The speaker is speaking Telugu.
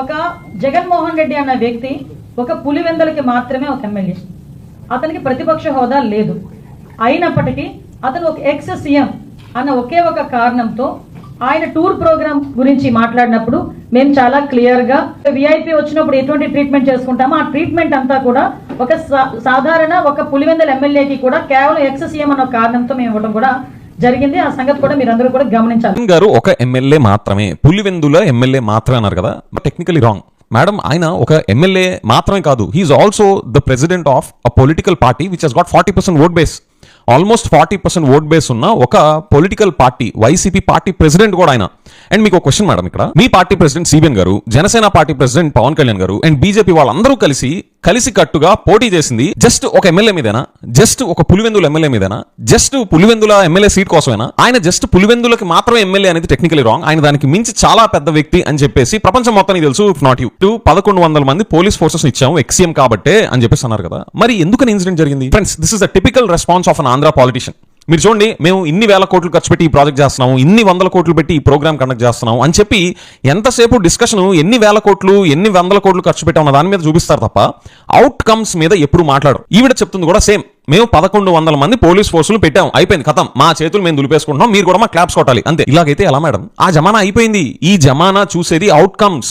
ఒక జగన్మోహన్ రెడ్డి అన్న వ్యక్తి ఒక పులివెందులకి మాత్రమే ఒక ఎమ్మెల్యే. అతనికి ప్రతిపక్ష హోదా లేదు. అయినప్పటికీ అతను ఒక ఎక్స్ సీఎం అన్న ఒకే ఒక కారణంతో ఆయన టూర్ ప్రోగ్రామ్ గురించి మాట్లాడినప్పుడు మేము చాలా క్లియర్గా విఐపి వచ్చినప్పుడు ఎటువంటి ట్రీట్మెంట్ చేసుకుంటామో ఆ ట్రీట్మెంట్ అంతా కూడా ఒక సాధారణ ఒక పులివెందుల ఎమ్మెల్యేకి కూడా కేవలం ఎక్స్ సీఎం అన్న కారణంతో మేము ఇవ్వడం కూడా జరిగింది. ఆ సంగతి కూడా మీరందరూ కూడా గమనించాలి. గారు ఒక ఎమ్మెల్యే మాత్రమే, పులివెందుల ఎమ్మెల్యే మాత్రమే అన్నారు కదా, టెక్నికలీ రాంగ్ మేడం. ఆయన ఒక ఎమ్మెల్యే మాత్రమే కాదు, he's also the president of a political party which has got 40% vote base. Almost 40% vote base ఉన్న ఒక political party, YCP party president కూడా ఆయన. అండ్ మీకు ఒక క్వశ్చన్ మేడం, ఇక్కడ మీ పార్టీ ప్రెసిడెంట్ సిబిఎన్ గారు, జనసేన పార్టీ ప్రెసిడెంట్ పవన్ కళ్యాణ్ గారు అండ్ బీజేపీ వాళ్ళందరూ కలిసి కట్టుగా పోటీ చేసింది జస్ట్ ఒక ఎమ్మెల్యే మీదేనా? జస్ట్ ఒక పులివెందుల ఎమ్మెల్యే మీదేనా? జస్ట్ పులివెందుల ఎమ్మెల్యే సీట్ కోసమేనా? ఆయన జస్ట్ పులివెందులకి మాత్రమే ఎమ్మెల్యే అనేది టెక్నికలీ రాంగ్. ఆయన దానికి మించి చాలా పెద్ద వ్యక్తి అని చెప్పేసి ప్రపంచం మొత్తానికి తెలుసు. ఇఫ్ నాట్ యూ 1100 మంది పోలీస్ ఫోర్సెస్ ఇచ్చాము ఎక్సీఎం కాబట్టే అని చెప్పేసి అన్నారు కదా. మరి ఎందుకని ఇన్సిడెంట్ జరిగింది? Friends, this is the typical response of an Andhra politician. మీరు చూడండి, మేము ఇన్ని వేల కోట్లు ఖర్చు పెట్టి ఈ ప్రాజెక్ట్ చేస్తున్నాము, ఇన్ని వందల కోట్లు పెట్టి ఈ ప్రోగ్రామ్ కండక్ట్ చేస్తున్నాము అని చెప్పి ఎంతసేపు డిస్కషన్ ఎన్ని వేల కోట్లు ఎన్ని వందల కోట్లు ఖర్చు పెట్టామన్న దాని మీద చూపిస్తారు తప్ప అవుట్కమ్స్ మీద ఎప్పుడు మాట్లాడరు. ఈవిడ చెప్తుంది కూడా సేమ్, మేము 1100 మంది పోలీస్ ఫోర్సులు పెట్టాం, అయిపోయింది, ఖతం, మా చేతులు మేము దులిపేసుకుంటున్నాం, మీరు కూడా మా క్లాప్స్ కొట్టాలి అంతే. ఇలాగైతే ఎలా మేడం? ఆ జమానా అయిపోయింది. ఈ జమానా చూసేది అవుట్కమ్స్.